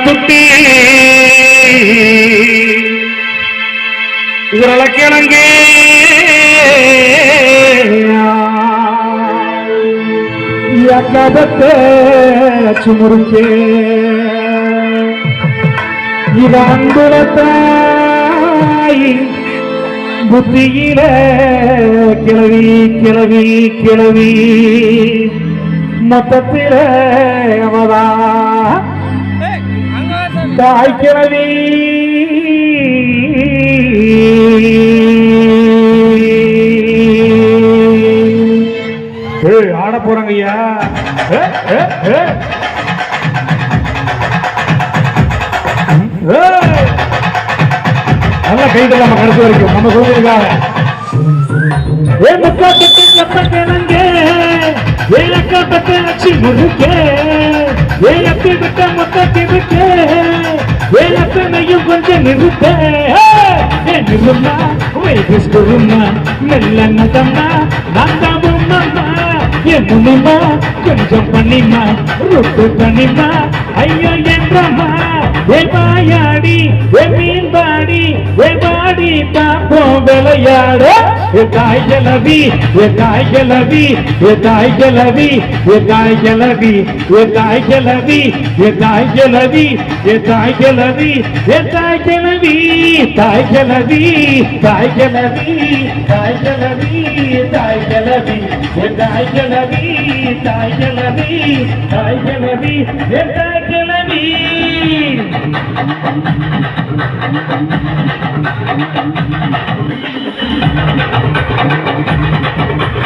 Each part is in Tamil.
துட்டி உருளைக்கிழங்கே கதத்தை சுமுறுக்கே இது அன்புலத்தாய் புத்தியில கிளவி கிளவி கிளவி மொத்தத்தில அவதா தாய் கிளவி ஆட போறாங்க ஐயா நல்லா கைது நம்ம கடைசி வரைக்கும் நம்ம சொல்லிருக்காங்க கொஞ்சம் நிறுத்த மெல்ல நதம்மா முனிமா கொஞ்சம் பண்ணிமா ருட்டு பண்ணிமா ஐயோ என்றமா வாயாடி மீன்பாடி வாடி பாப்போம் விளையாட காய்கலவி காய்கலவி காய்கலவி காய்கலவி காய்கலவி காய்கலவி காய்கலவி காய்கலவி காய்கலவி காய்கலவி காய்கலவி காய்கலவி காய்கலவி காய்கலவி காய்கலவி காய்கலவி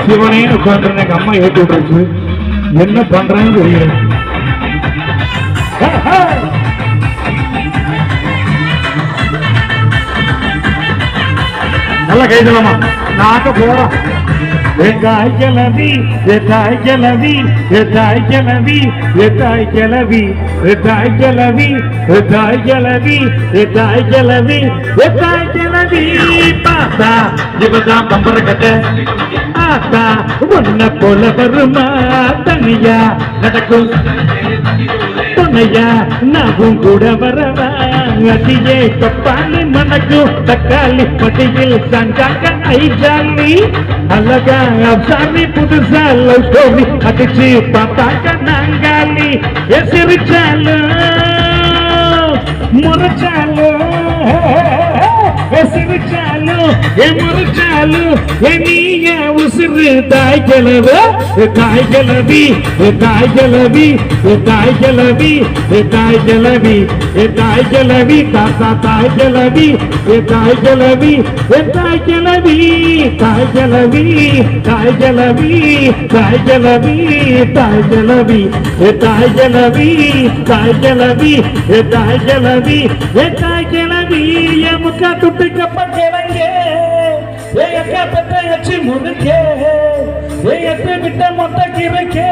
சிவனே உட்கார்ந்து எங்க அம்மா ஏற்றி விட்டுருச்சு என்ன பண்றான்னு தெரியல நல்லா கைதலாமா நாக்க போறோம் காய்கலவி காய்கலவி காய்கலவி காய்கலவி காய்கலவி காய்கலவி காய்கலவி காய்கலவி பாத்தா இவதான் பம்பர கட்ட ஆத்தா ஒன்ன போல வருமா தனியா நடக்கும் துணையா நாகும் கூட வரவா அடியே கப்பாலி மணக்கும் தக்காளி பட்டியில் சங்காக்க ஐஜாலி அழகா அப்சாமி புதுசா லவ் ஸ்டோரி அடிச்சு பார்த்தாக்க நாங்காலி சிரிச்சாலும் முறைச்சாலும் சிரிச்சாலும் முறைச்சாலும் நீங்க உசுறு தாய் கிளவு காய்கலவி காய்கலவி காய்கலவி காய்கலவி காய்கலவி தாத்தா தாய்கலவி காய்கலவி காய்கலவி காய்கலவி காய்கலவி காய்கலவி காய்கலவி காய்கலவி காய்கலவி காய்கலவி காய்கலவி முக்கா துட்டு கப்பக்கிழங்கே அக்கா பத்த வச்சு முதுக்கே விட்ட மொத்த கிழக்கே